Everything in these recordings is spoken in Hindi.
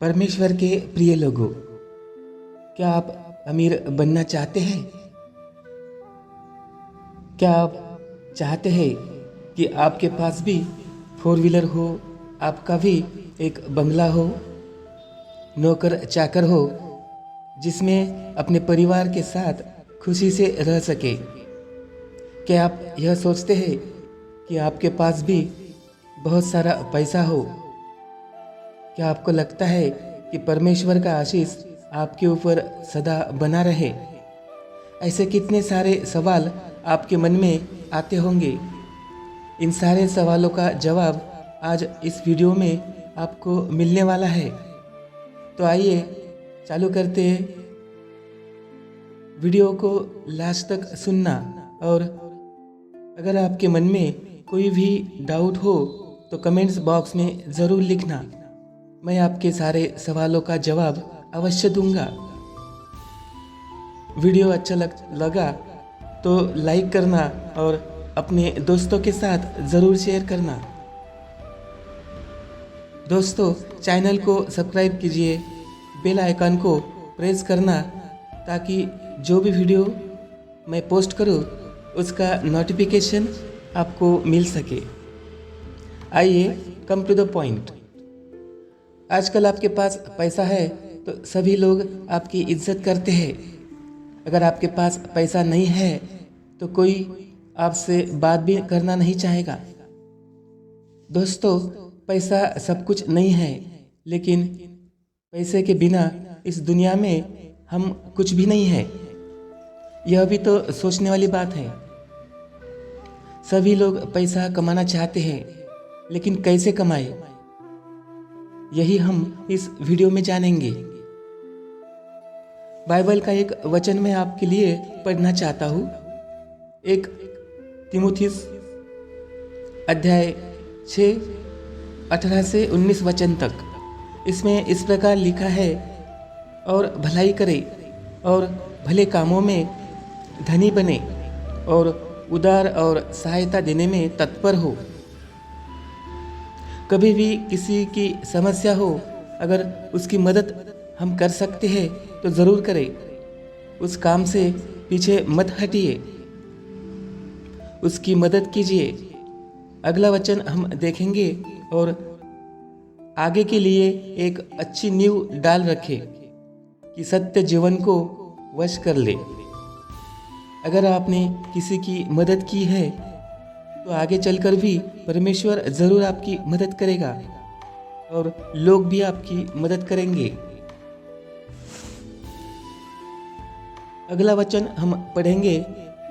परमेश्वर के प्रिय लोगों, क्या आप अमीर बनना चाहते हैं? क्या आप चाहते हैं कि आपके पास भी फोर व्हीलर हो, आपका भी एक बंगला हो, नौकर चाकर हो, जिसमें अपने परिवार के साथ खुशी से रह सके? क्या आप यह सोचते हैं कि आपके पास भी बहुत सारा पैसा हो? क्या आपको लगता है कि परमेश्वर का आशीष आपके ऊपर सदा बना रहे? ऐसे कितने सारे सवाल आपके मन में आते होंगे। इन सारे सवालों का जवाब आज इस वीडियो में आपको मिलने वाला है। तो आइए चालू करते हैं। वीडियो को लास्ट तक सुनना, और अगर आपके मन में कोई भी डाउट हो तो कमेंट्स बॉक्स में ज़रूर लिखना। मैं आपके सारे सवालों का जवाब अवश्य दूंगा। वीडियो अच्छा लगा तो लाइक करना और अपने दोस्तों के साथ ज़रूर शेयर करना। दोस्तों, चैनल को सब्सक्राइब कीजिए, बेल आइकन को प्रेस करना ताकि जो भी वीडियो मैं पोस्ट करूं उसका नोटिफिकेशन आपको मिल सके। आइए कम टू द पॉइंट। आजकल आपके पास पैसा है तो सभी लोग आपकी इज्जत करते हैं। अगर आपके पास पैसा नहीं है तो कोई आपसे बात भी करना नहीं चाहेगा। दोस्तों, पैसा सब कुछ नहीं है, लेकिन पैसे के बिना इस दुनिया में हम कुछ भी नहीं है। यह भी तो सोचने वाली बात है। सभी लोग पैसा कमाना चाहते हैं, लेकिन कैसे कमाए, यही हम इस वीडियो में जानेंगे। बाइबल का एक वचन मैं आपके लिए पढ़ना चाहता हूँ। एक तीमुथियुस अध्याय 6 18 से 19 वचन तक। इसमें इस प्रकार लिखा है, और भलाई करे और भले कामों में धनी बने और उदार और सहायता देने में तत्पर हो। कभी भी किसी की समस्या हो, अगर उसकी मदद हम कर सकते हैं तो ज़रूर करें। उस काम से पीछे मत हटिए, उसकी मदद कीजिए। अगला वचन हम देखेंगे और आगे के लिए एक अच्छी नींव डाल रखें कि सत्य जीवन को वश कर ले। अगर आपने किसी की मदद की है तो आगे चलकर भी परमेश्वर ज़रूर आपकी मदद करेगा और लोग भी आपकी मदद करेंगे। अगला वचन हम पढ़ेंगे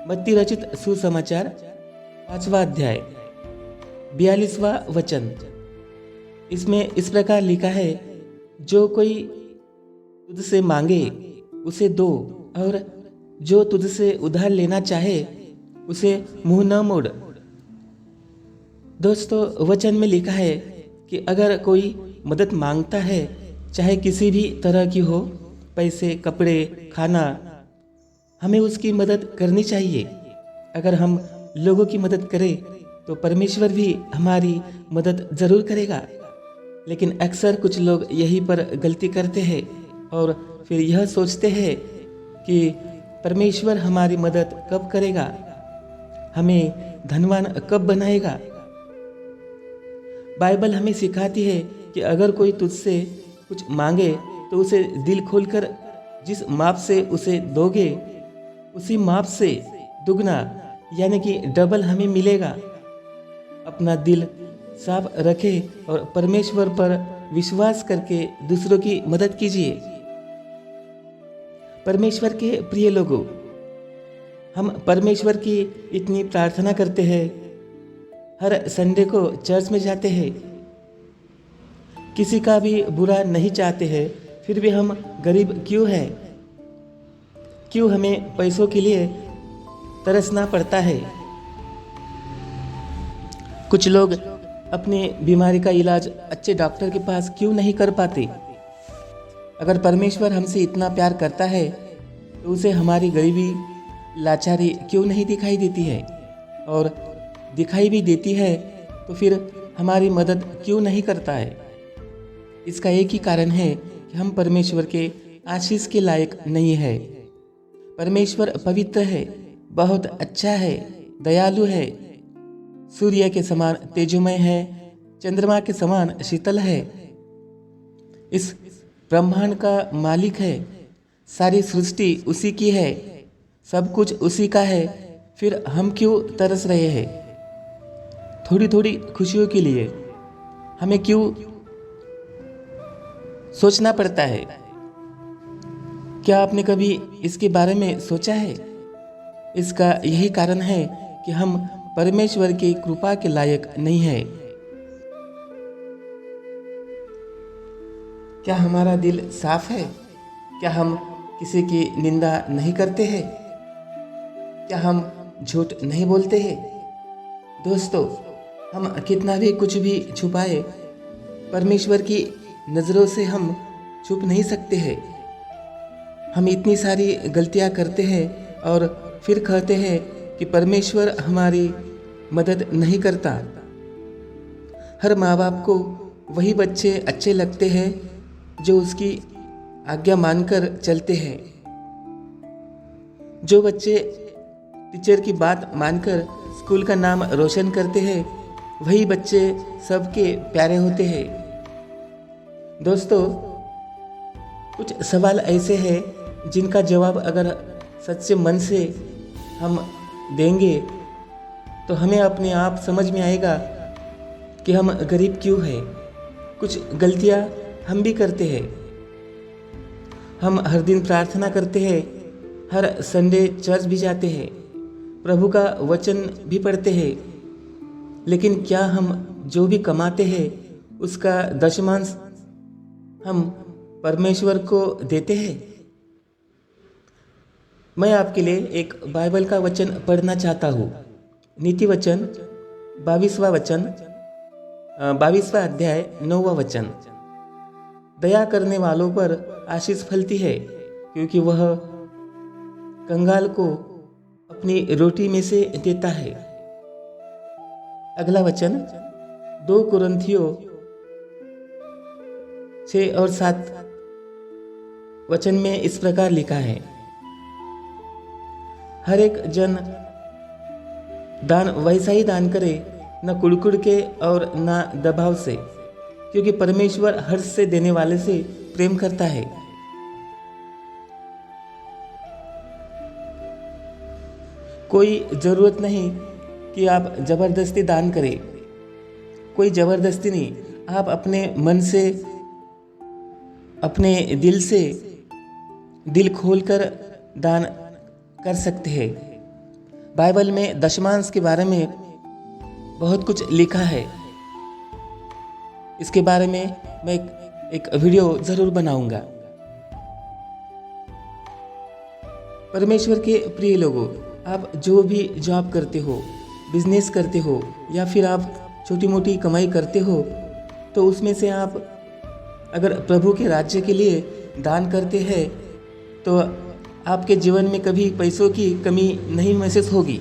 मत्ती रचित सुसमाचार 5वां अध्याय 42वां वचन। इसमें इस प्रकार लिखा है, जो कोई तुझसे मांगे उसे दो, और जो तुझसे उधार लेना चाहे उसे मुंह न मोड़। दोस्तों, वचन में लिखा है कि अगर कोई मदद मांगता है, चाहे किसी भी तरह की हो, पैसे, कपड़े, खाना, हमें उसकी मदद करनी चाहिए। अगर हम लोगों की मदद करें तो परमेश्वर भी हमारी मदद ज़रूर करेगा। लेकिन अक्सर कुछ लोग यहीं पर गलती करते हैं और फिर यह सोचते हैं कि परमेश्वर हमारी मदद कब करेगा, हमें धनवान कब बनाएगा। बाइबल हमें सिखाती है कि अगर कोई तुझसे कुछ मांगे तो उसे दिल खोलकर जिस माप से उसे दोगे, उसी माप से दुगना यानी कि डबल हमें मिलेगा। अपना दिल साफ रखें और परमेश्वर पर विश्वास करके दूसरों की मदद कीजिए। परमेश्वर के प्रिय लोगों, हम परमेश्वर की इतनी प्रार्थना करते हैं, हर संडे को चर्च में जाते हैं, किसी का भी बुरा नहीं चाहते हैं, फिर भी हम गरीब क्यों हैं? क्यों हमें पैसों के लिए तरसना पड़ता है? कुछ लोग अपनी बीमारी का इलाज अच्छे डॉक्टर के पास क्यों नहीं कर पाते? अगर परमेश्वर हमसे इतना प्यार करता है तो उसे हमारी गरीबी, लाचारी क्यों नहीं दिखाई देती है? और दिखाई भी देती है तो फिर हमारी मदद क्यों नहीं करता है? इसका एक ही कारण है कि हम परमेश्वर के आशीष के लायक नहीं है। परमेश्वर पवित्र है, बहुत अच्छा है, दयालु है, सूर्य के समान तेजोमय है, चंद्रमा के समान शीतल है, इस ब्रह्मांड का मालिक है, सारी सृष्टि उसी की है, सब कुछ उसी का है। फिर हम क्यों तरस रहे हैं थोड़ी थोड़ी खुशियों के लिए? हमें क्यों सोचना पड़ता है? क्या आपने कभी इसके बारे में सोचा है? इसका यही कारण है कि हम परमेश्वर की कृपा के लायक नहीं है। क्या हमारा दिल साफ है? क्या हम किसी की निंदा नहीं करते हैं? क्या हम झूठ नहीं बोलते हैं? दोस्तों, हम कितना भी कुछ भी छुपाए, परमेश्वर की नज़रों से हम छुप नहीं सकते हैं। हम इतनी सारी गलतियां करते हैं और फिर कहते हैं कि परमेश्वर हमारी मदद नहीं करता। हर माँ बाप को वही बच्चे अच्छे लगते हैं जो उसकी आज्ञा मानकर चलते हैं। जो बच्चे टीचर की बात मानकर स्कूल का नाम रोशन करते हैं, वही बच्चे सबके प्यारे होते हैं। दोस्तों, कुछ सवाल ऐसे हैं जिनका जवाब अगर सच्चे मन से हम देंगे तो हमें अपने आप समझ में आएगा कि हम गरीब क्यों हैं। कुछ गलतियां हम भी करते हैं। हम हर दिन प्रार्थना करते हैं, हर संडे चर्च भी जाते हैं, प्रभु का वचन भी पढ़ते हैं, लेकिन क्या हम जो भी कमाते हैं उसका दशमांश हम परमेश्वर को देते हैं? मैं आपके लिए एक बाइबल का वचन पढ़ना चाहता हूँ। नीति वचन 22वां वचन, 22वां अध्याय 9वां वचन। दया करने वालों पर आशीष फलती है, क्योंकि वह कंगाल को अपनी रोटी में से देता है। अगला वचन 2 कुरिन्थियों 6 और 7 वचन में इस प्रकार लिखा है, हर एक जन दान वैसा ही दान करे, न कुड़कुड़ के और न दबाव से, क्योंकि परमेश्वर हर्ष से देने वाले से प्रेम करता है। कोई ज़रूरत नहीं कि आप ज़बरदस्ती दान करें, कोई ज़बरदस्ती नहीं। आप अपने मन से, अपने दिल से, दिल खोलकर दान कर सकते हैं। बाइबल में दशमांश के बारे में बहुत कुछ लिखा है। इसके बारे में मैं एक वीडियो ज़रूर बनाऊंगा। परमेश्वर के प्रिय लोगों, आप जो भी जॉब करते हो, बिजनेस करते हो, या फिर आप छोटी मोटी कमाई करते हो, तो उसमें से आप अगर प्रभु के राज्य के लिए दान करते हैं तो आपके जीवन में कभी पैसों की कमी नहीं महसूस होगी।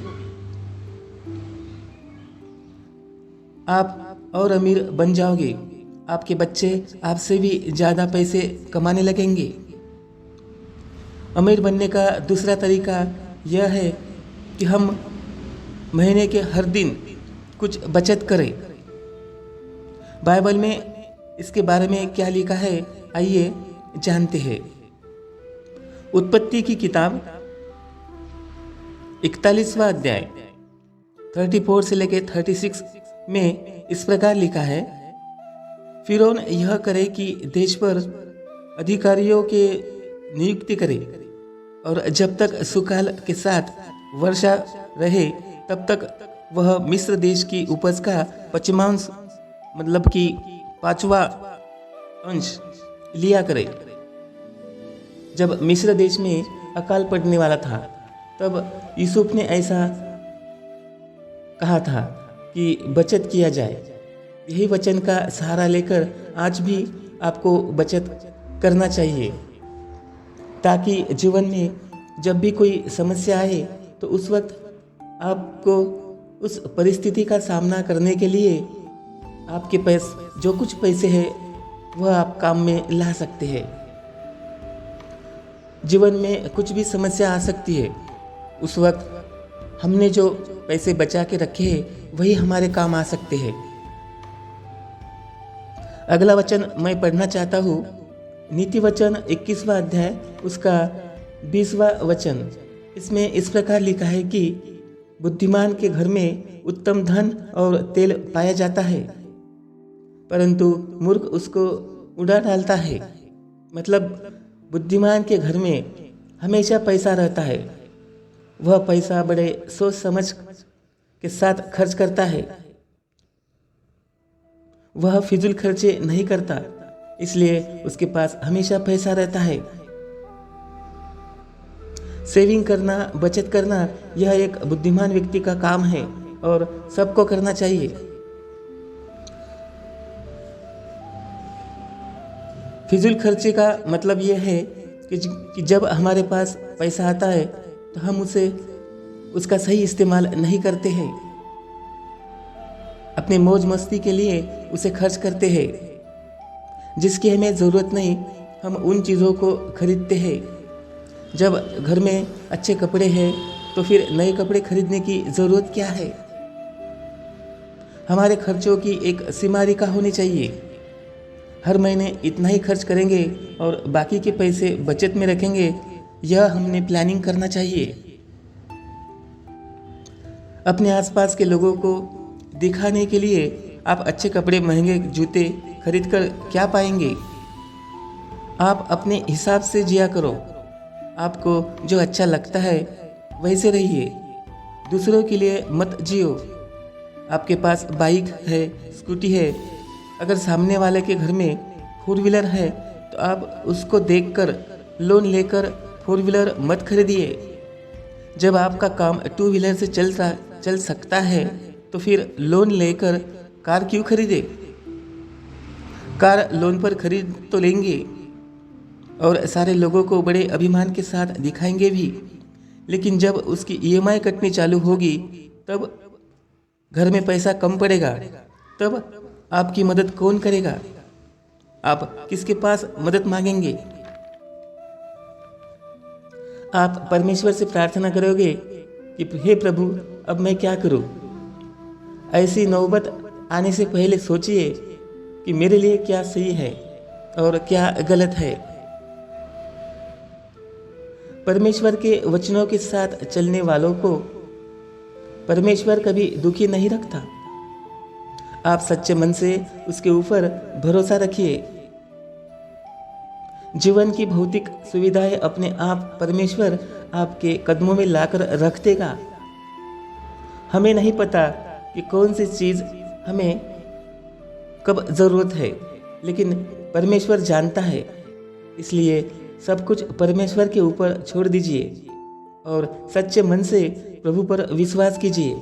आप और अमीर बन जाओगे। आपके बच्चे आपसे भी ज़्यादा पैसे कमाने लगेंगे। अमीर बनने का दूसरा तरीका यह है कि हम महीने के हर दिन कुछ बचत करें। बाइबल में इसके बारे में क्या लिखा है, आइए जानते हैं। उत्पत्ति की किताब 41वां अध्याय 34 से लेकर 36 में इस प्रकार लिखा है, फिरौन यह करे कि देश पर अधिकारियों के नियुक्ति करे, और जब तक सुकाल के साथ वर्षा रहे तब तक वह मिस्र देश की उपज का 5वां मतलब कि 5वां अंश लिया करे। जब मिस्र देश में अकाल पड़ने वाला था, तब यूसुफ ने ऐसा कहा था कि बचत किया जाए। यही वचन का सहारा लेकर आज भी आपको बचत करना चाहिए, ताकि जीवन में जब भी कोई समस्या आए तो उस वक्त आपको उस परिस्थिति का सामना करने के लिए आपके पास जो कुछ पैसे हैं वह आप काम में ला सकते हैं। जीवन में कुछ भी समस्या आ सकती है, उस वक्त हमने जो पैसे बचा के रखे हैं वही हमारे काम आ सकते हैं। अगला वचन मैं पढ़ना चाहता हूँ। नीति वचन 21वां अध्याय उसका 20वां वचन। इसमें इस प्रकार लिखा है कि बुद्धिमान के घर में उत्तम धन और तेल पाया जाता है, परंतु मूर्ख उसको उड़ा डालता है। मतलब बुद्धिमान के घर में हमेशा पैसा रहता है, वह पैसा बड़े सोच समझ के साथ खर्च करता है, वह फिजूल खर्चे नहीं करता, इसलिए उसके पास हमेशा पैसा रहता है। सेविंग करना, बचत करना, यह एक बुद्धिमान व्यक्ति का काम है और सबको करना चाहिए। फिजूल खर्चे का मतलब यह है कि जब हमारे पास पैसा आता है तो हम उसका सही इस्तेमाल नहीं करते हैं, अपने मौज मस्ती के लिए उसे खर्च करते हैं। जिसकी हमें ज़रूरत नहीं, हम उन चीज़ों को खरीदते हैं। जब घर में अच्छे कपड़े हैं तो फिर नए कपड़े खरीदने की ज़रूरत क्या है? हमारे खर्चों की एक सीमा रेखा होनी चाहिए। हर महीने इतना ही खर्च करेंगे और बाकी के पैसे बचत में रखेंगे, यह हमने प्लानिंग करना चाहिए। अपने आसपास के लोगों को दिखाने के लिए आप अच्छे कपड़े, महंगे जूते खरीद कर क्या पाएंगे? आप अपने हिसाब से जिया करो। आपको जो अच्छा लगता है वैसे रहिए, दूसरों के लिए मत जियो। आपके पास बाइक है, स्कूटी है, अगर सामने वाले के घर में 4 व्हीलर है तो आप उसको देखकर लोन लेकर 4 व्हीलर मत खरीदिए। जब आपका काम 2 व्हीलर से चल सकता है तो फिर लोन लेकर कार क्यों खरीदे? कार लोन पर खरीद तो लेंगे और सारे लोगों को बड़े अभिमान के साथ दिखाएंगे भी, लेकिन जब उसकी EMI कटनी चालू होगी तब घर में पैसा कम पड़ेगा, तब आपकी मदद कौन करेगा? आप किसके पास मदद मांगेंगे? आप परमेश्वर से प्रार्थना करोगे कि हे प्रभु, अब मैं क्या करूं? ऐसी नौबत आने से पहले सोचिए कि मेरे लिए क्या सही है और क्या गलत है। परमेश्वर के वचनों के साथ चलने वालों को परमेश्वर कभी दुखी नहीं रखता। आप सच्चे मन से उसके ऊपर भरोसा रखिए। जीवन की भौतिक सुविधाएं अपने आप परमेश्वर आपके कदमों में लाकर रख देगा। हमें नहीं पता कि कौन सी चीज़ हमें कब ज़रूरत है, लेकिन परमेश्वर जानता है। इसलिए सब कुछ परमेश्वर के ऊपर छोड़ दीजिए और सच्चे मन से प्रभु पर विश्वास कीजिए।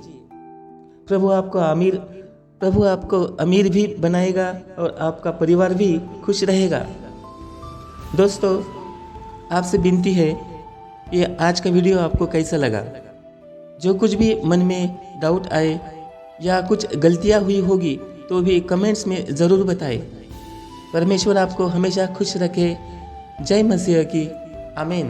प्रभु आपको अमीर भी बनाएगा और आपका परिवार भी खुश रहेगा। दोस्तों, आपसे विनती है कि आज का वीडियो आपको कैसा लगा। जो कुछ भी मन में डाउट आए या कुछ गलतियां हुई होगी तो भी कमेंट्स में ज़रूर बताएं। परमेश्वर आपको हमेशा खुश रखे। जय मसीह की। आमीन।